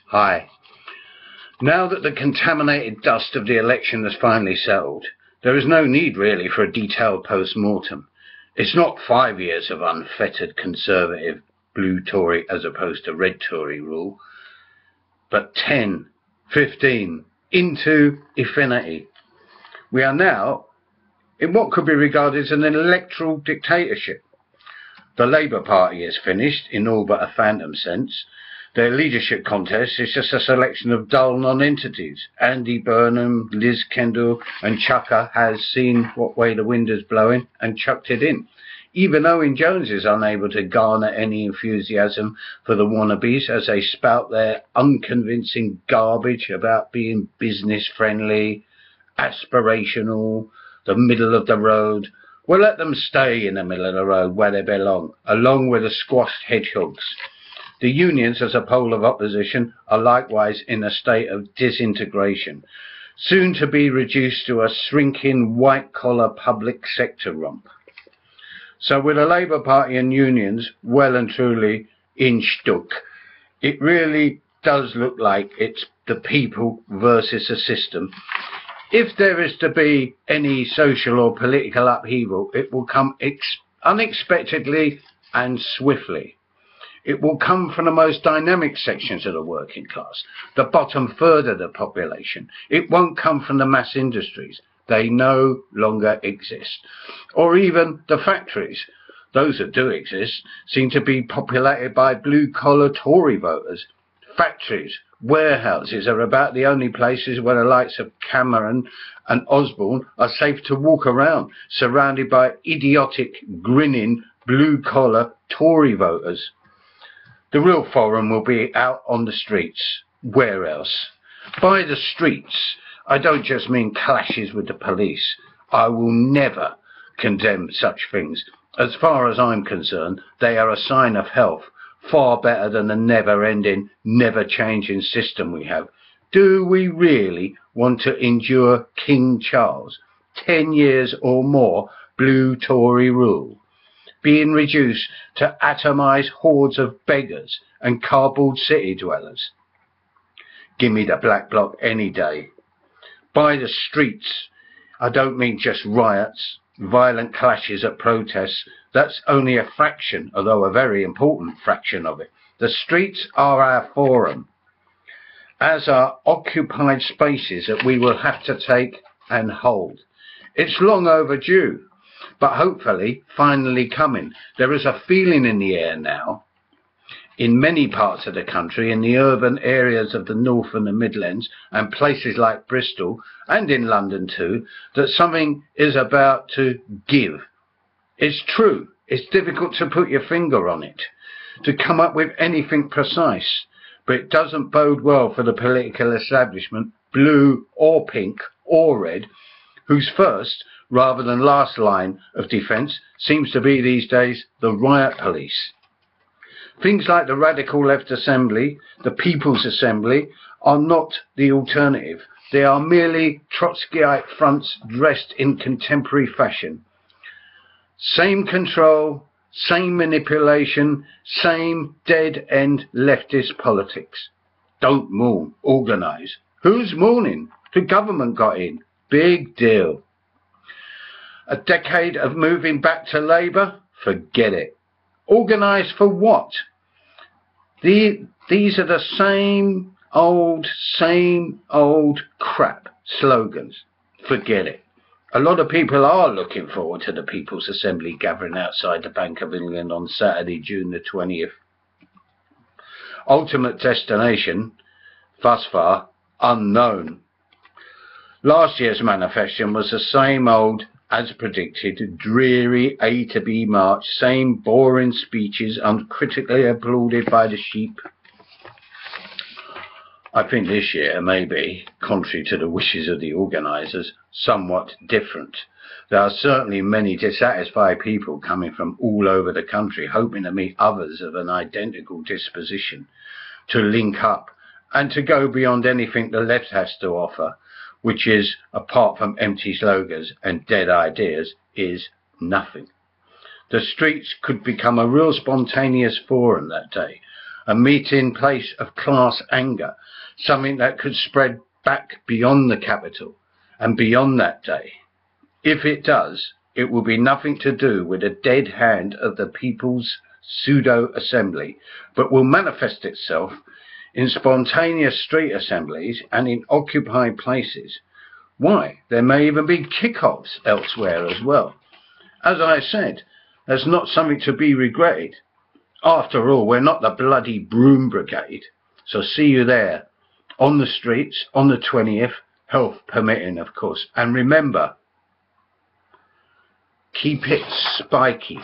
Hi. Now that the contaminated dust of the election has finally settled, there is no need really for a detailed post-mortem. It's not 5 years of unfettered conservative blue Tory as opposed to red Tory rule, but 10, 15, into infinity. We are now in what could be regarded as an electoral dictatorship. The Labour Party is finished in all but a phantom sense. Their leadership contest is just a selection of dull non-entities. Andy Burnham, Liz Kendall and Chucker has seen what way the wind is blowing and chucked it in. Even Owen Jones is unable to garner any enthusiasm for the wannabes as they spout their unconvincing garbage about being business-friendly, aspirational, the middle of the road. Well, let them stay in the middle of the road where they belong, along with the squashed hedgehogs. The unions, as a pole of opposition, are likewise in a state of disintegration, soon to be reduced to a shrinking white-collar public sector rump. So with the Labour Party and unions well and truly in shtuck, it really does look like it's the people versus the system. If there is to be any social or political upheaval, it will come unexpectedly and swiftly. It will come from the most dynamic sections of the working class, the bottom third of the population. It won't come from the mass industries. They no longer exist. Or even the factories. Those that do exist seem to be populated by blue-collar Tory voters. Factories, warehouses are about the only places where the likes of Cameron and Osborne are safe to walk around, surrounded by idiotic, grinning, blue-collar Tory voters. The real forum will be out on the streets. Where else? By the streets, I don't just mean clashes with the police. I will never condemn such things. As far as I'm concerned, they are a sign of health, far better than the never-ending, never-changing system we have. Do we really want to endure King Charles, 10 years or more blue Tory rule, being reduced to atomised hordes of beggars and cardboard city dwellers? Give me the black bloc any day. By the streets, I don't mean just riots, violent clashes at protests. That's only a fraction, although a very important fraction of it. The streets are our forum, as are occupied spaces that we will have to take and hold. It's long overdue, but hopefully finally coming. There is a feeling in the air now, in many parts of the country, in the urban areas of the North and the Midlands, and places like Bristol, and in London too, that something is about to give. It's true. It's difficult to put your finger on it, to come up with anything precise, but it doesn't bode well for the political establishment, blue or pink or red, whose first rather than last line of defence seems to be these days the riot police. Things like the Radical Left Assembly, the People's Assembly, are not the alternative. They are merely Trotskyite fronts dressed in contemporary fashion. Same control, same manipulation, same dead-end leftist politics. Don't mourn, organise. Who's mourning? The government got in. Big deal. A decade of moving back to Labour? Forget it. Organise for what? These are the same old crap slogans. Forget it. A lot of people are looking forward to the People's Assembly gathering outside the Bank of England on Saturday, June the 20th. Ultimate destination, thus far, unknown. Last year's manifesto was the same old, as predicted, dreary A to B march, same boring speeches uncritically applauded by the sheep. I think this year may be, contrary to the wishes of the organisers, somewhat different. There are certainly many dissatisfied people coming from all over the country, hoping to meet others of an identical disposition, to link up, and to go beyond anything the left has to offer, which is, apart from empty slogans and dead ideas, is nothing. The streets could become a real spontaneous forum that day, a meeting place of class anger, something that could spread back beyond the capital and beyond that day. If it does, it will be nothing to do with a dead hand of the People's Pseudo-Assembly, but will manifest itself in spontaneous street assemblies and in occupied places. Why, there may even be kick-offs elsewhere as well. As I said, that's not something to be regretted. After all, we're not the bloody Broom Brigade. So see you there, on the streets, on the 20th, health permitting, of course. And remember, keep it spiky.